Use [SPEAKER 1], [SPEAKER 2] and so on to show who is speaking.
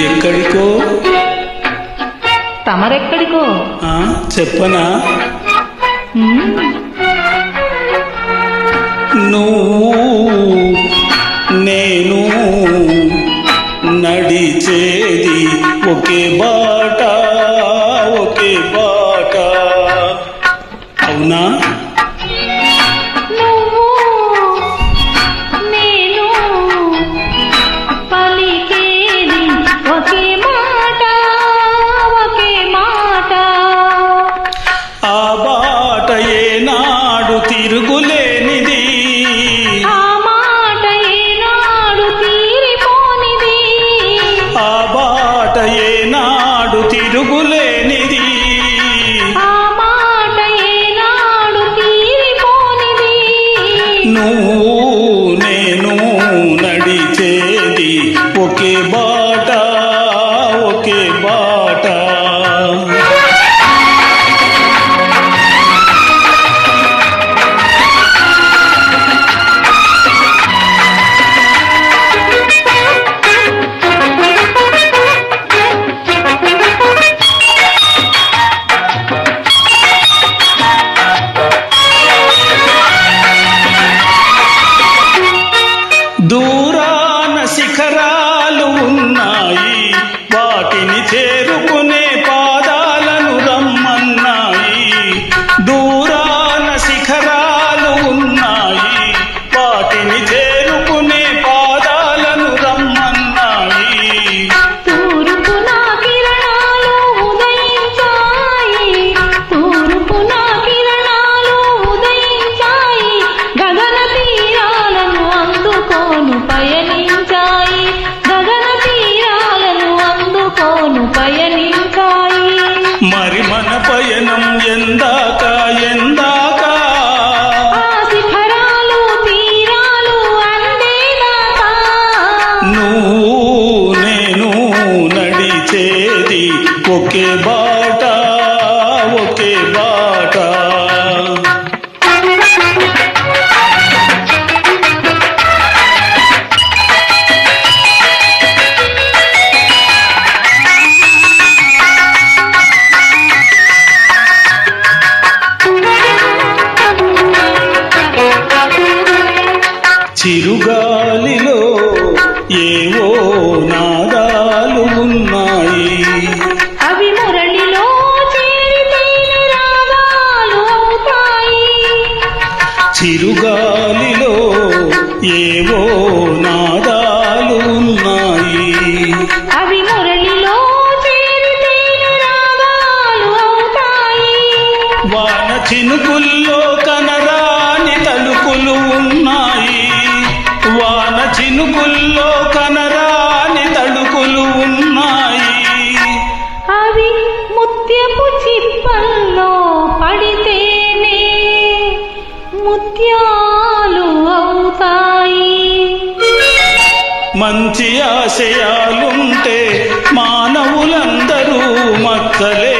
[SPEAKER 1] ఎక్కడికో?
[SPEAKER 2] తమరెక్కడికో
[SPEAKER 1] చెప్పనా? నువ్వు నేను నడిచేది ఒకే బాట, ఒకే బాట. అవునా? తిరుగులేనిది,
[SPEAKER 2] ఆ మాట ఏనాడు తీరిపోనిది,
[SPEAKER 1] ఆ బాట ఏనాడు తిరుగులేనిది,
[SPEAKER 2] ఆ మాట ఏనాడు తీరిపోనిది.
[SPEAKER 1] నువ్వు నేను నడిచేది ఒకే బాట, ఒకే బాట. దూరాన శిఖరాలు ఉన్నాయి, వాటిని చేరుకునే పాదాలను రమ్మన్నాయి. దూరాన శిఖరాలు ఉన్నాయి, వాటిని చేరుకునే పాదాలను రమ్మన్నాయి.
[SPEAKER 2] తూర్పున కిరణాలు ఉదయించాయి, తూర్పున కిరణాలు ఉదయించాయి, గగన తీరాలను అందుకోను పయనించాయి, గగన తీరాలను అందుకోను పయనించాయి.
[SPEAKER 1] మరి మన పయనం ఎందాక, ఎందాక?
[SPEAKER 2] ఆ శిఖరాలు తీరాలు అందేదాకా.
[SPEAKER 1] నువ్వు నేను నడిచేది ఒకే బాట, ఒకే బాట. చిరుగాలిలో ఏవో నాదాలు ఉన్నాయి,
[SPEAKER 2] అవి మురళిలో చేరితేనే రాగాలు అవుతాయి.
[SPEAKER 1] చిరుగాలిలో ఏవో నాదాలు ఉన్నాయి,
[SPEAKER 2] అవి మురళిలో చేరితేనే రాగాలు అవుతాయి.
[SPEAKER 1] వాన చినుకుల్లో కనరాని తలుపులు ఉన్నాయి, వాన చినుకుల్లో కనరాని తడుకులు ఉన్నాయి.
[SPEAKER 2] అవి ముత్యపు చిప్పల్లో పడితేనే ముత్యాలు అవుతాయి.
[SPEAKER 1] మంచి ఆశయాలుంటే మానవులందరూ మచ్చలే